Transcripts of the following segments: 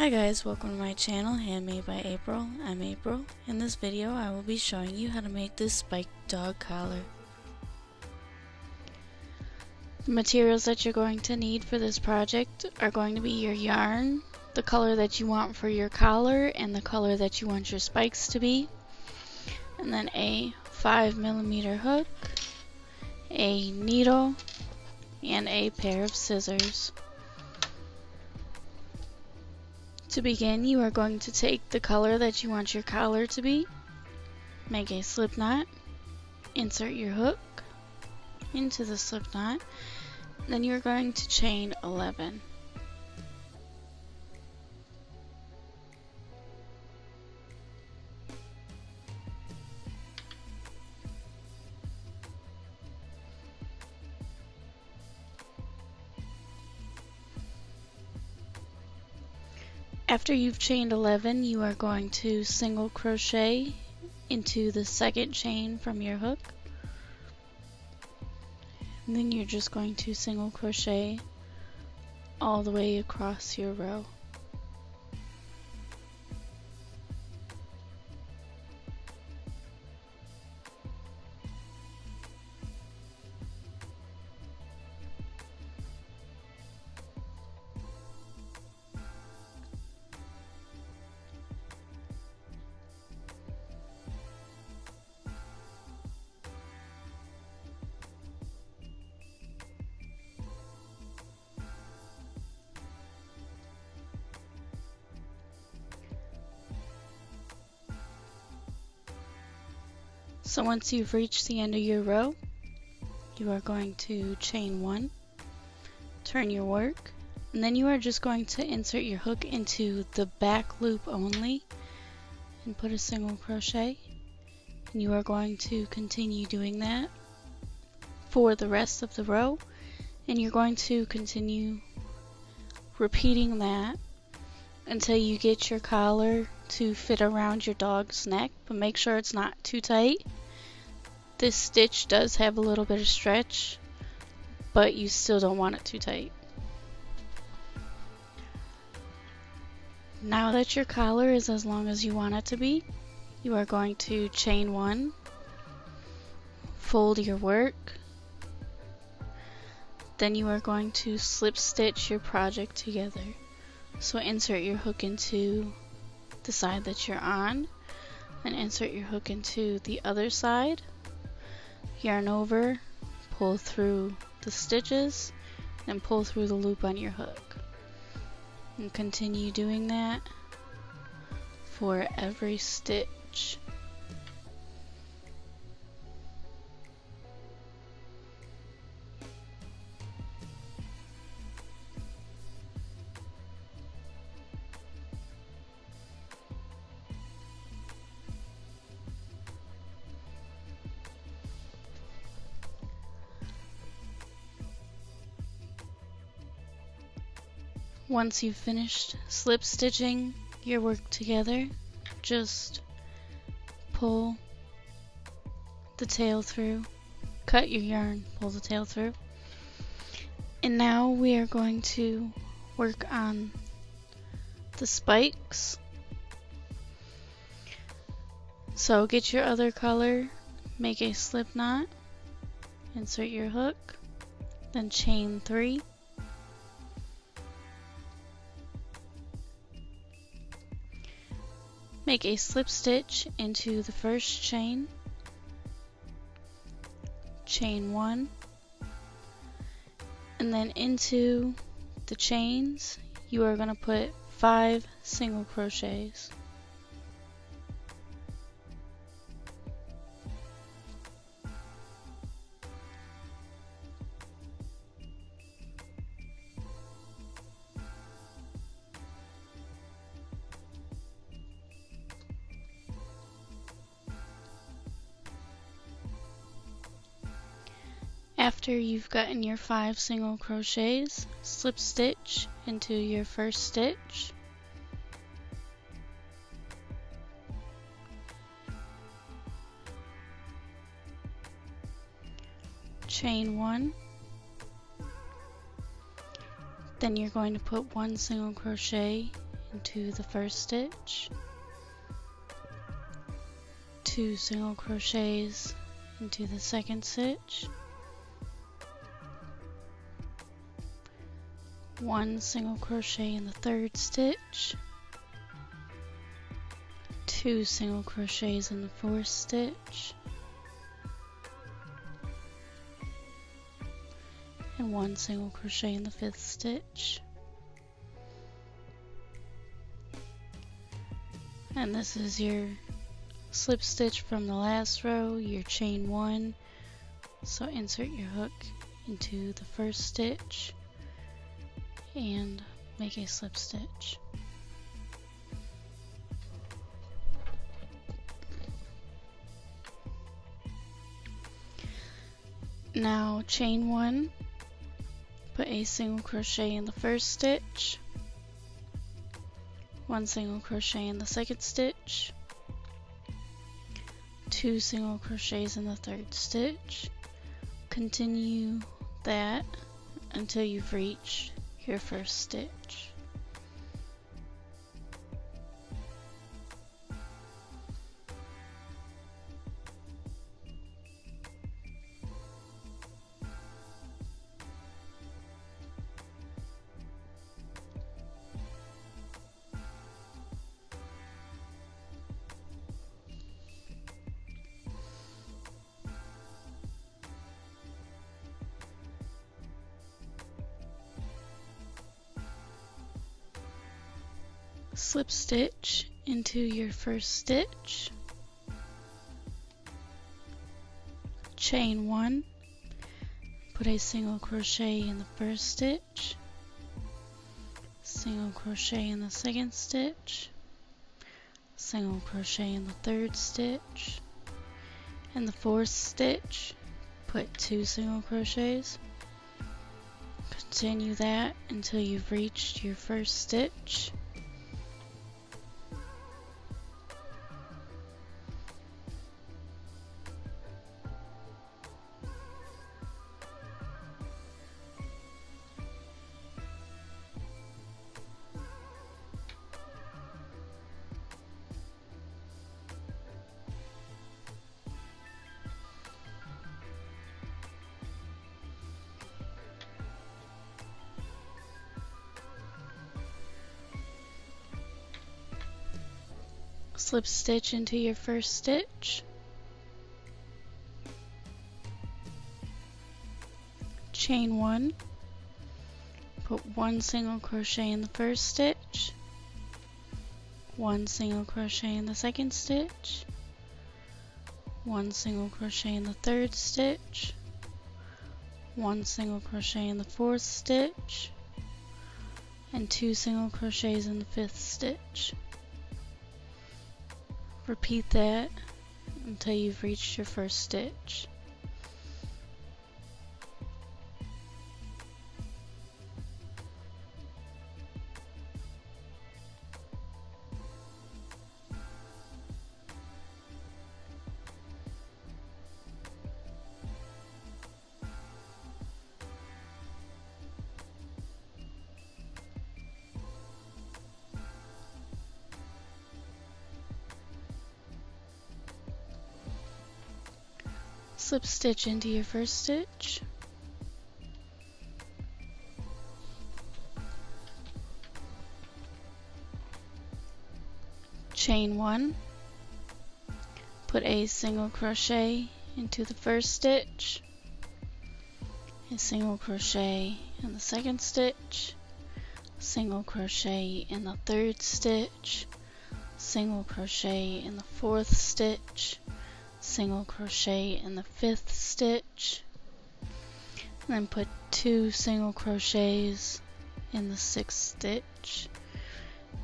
Hi guys, welcome to my channel, Handmade by April. I'm April. In this video I will be showing you how to make this spiked dog collar. The materials that you're going to need for this project are going to be your yarn, the color that you want for your collar, and the color that you want your spikes to be, and then a 5mm hook, a needle, and a pair of scissors. To begin, you are going to take the color that you want your collar to be, make a slip knot, insert your hook into the slip knot, then you're going to chain 11. After you've chained 11, you are going to single crochet into the second chain from your hook. And then you're just going to single crochet all the way across your row. So once you've reached the end of your row, you are going to chain 1, turn your work, and then you are just going to insert your hook into the back loop only and put a single crochet. And you are going to continue doing that for the rest of the row, and you're going to continue repeating that until you get your collar to fit around your dog's neck, but make sure it's not too tight. This stitch does have a little bit of stretch, but you still don't want it too tight. Now that your collar is as long as you want it to be, you are going to chain 1, fold your work, then you are going to slip stitch your project together. So insert your hook into the side that you're on, then insert your hook into the other side, yarn over, pull through the stitches, and pull through the loop on your hook. And continue doing that for every stitch. Once you've finished slip stitching your work together, just pull the tail through, cut your yarn, pull the tail through. And now we are going to work on the spikes. So get your other color, make a slip knot, insert your hook, then chain 3. Make a slip stitch into the first chain, chain 1, and then into the chains you are going to put 5 single crochets. After you've gotten your 5 single crochets, slip stitch into your first stitch, chain 1, then you're going to put 1 single crochet into the first stitch, 2 single crochets into the second stitch, 1 single crochet in the third stitch, 2 single crochets in the fourth stitch, and 1 single crochet in the fifth stitch. And this is your slip stitch from the last row, your chain 1. So insert your hook into the first stitch and make a slip stitch. Now chain 1, put a single crochet in the first stitch, 1 single crochet in the second stitch, 2 single crochets in the third stitch. Continue that until you've reached your first stitch. Slip stitch into your first stitch, chain 1, put a single crochet in the first stitch, single crochet in the second stitch, single crochet in the third stitch, and the fourth stitch, put 2 single crochets. Continue that until you've reached your first stitch. Slip stitch into your first stitch, chain 1, put 1 single crochet in the first stitch, 1 single crochet in the second stitch, 1 single crochet in the third stitch, 1 single crochet in the fourth stitch, and 2 single crochets in the fifth stitch. Repeat that until you've reached your first stitch. Slip stitch into your first stitch, chain 1, put a single crochet into the first stitch, a single crochet in the second stitch, single crochet in the third stitch, single crochet in the fourth stitch, single crochet in the fifth stitch, and then put 2 single crochets in the sixth stitch,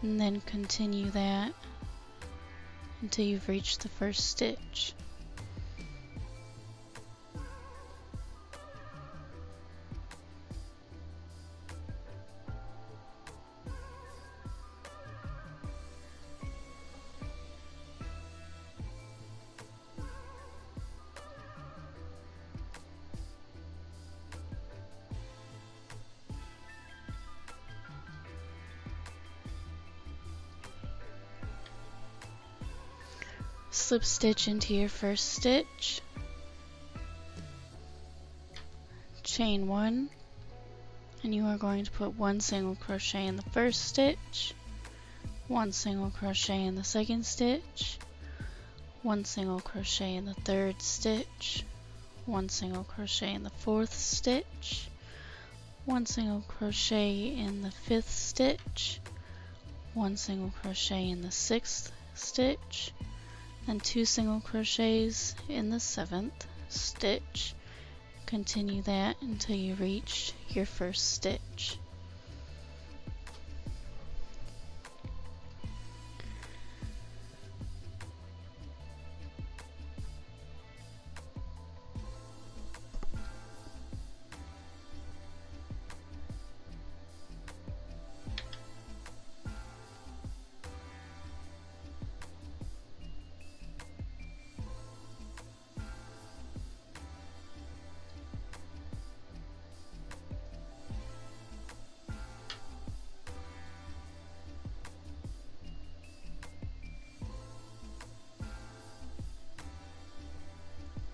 and then continue that until you've reached the first stitch. Slip stitch into your first stitch, chain 1, and you are going to put 1 single crochet in the first stitch, 1 single crochet in the second stitch, 1 single crochet in the third stitch, 1 single crochet in the fourth stitch, 1 single crochet in the fifth stitch, 1 single crochet in the sixth stitch, and 2 single crochets in the seventh stitch. Continue that until you reach your first stitch.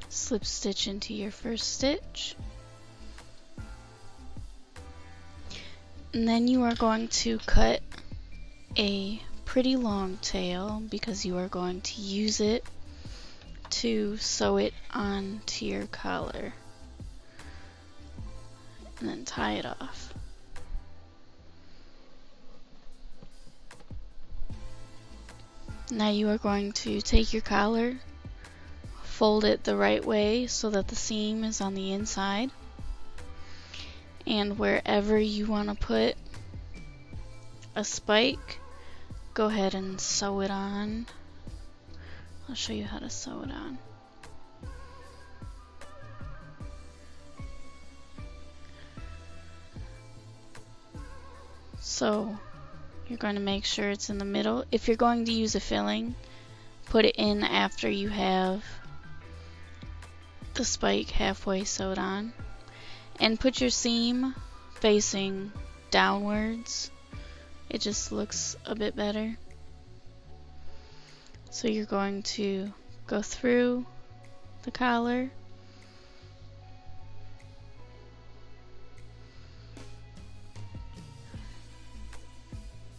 Slip stitch into your first stitch, and then you are going to cut a pretty long tail because you are going to use it to sew it onto your collar and then tie it off. Now you are going to take your collar, fold it the right way so that the seam is on the inside, and wherever you want to put a spike, go ahead and sew it on. I'll show you how to sew it on. So you're going to make sure it's in the middle. If you're going to use a filling, put it in after you have the spike halfway sewed on, and put your seam facing downwards. It just looks a bit better. So you're going to go through the collar,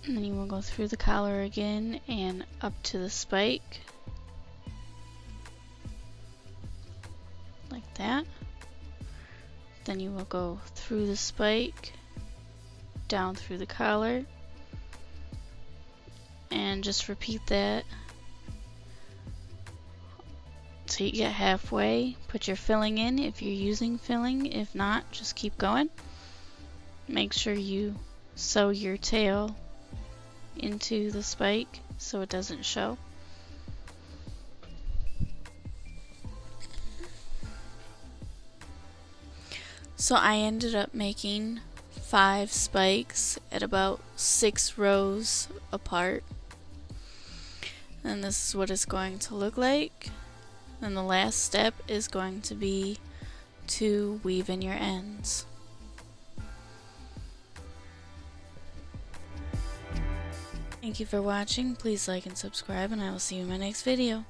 and then you will go through the collar again and up to the spike, like that. Then you will go through the spike, down through the collar, and just repeat that till you get halfway. Put your filling in if you're using filling. If not, just keep going. Make sure you sew your tail into the spike so it doesn't show. So I ended up making 5 spikes at about 6 rows apart, and this is what it's going to look like. And the last step is going to be to weave in your ends. Thank you for watching. Please like and subscribe, and I will see you in my next video.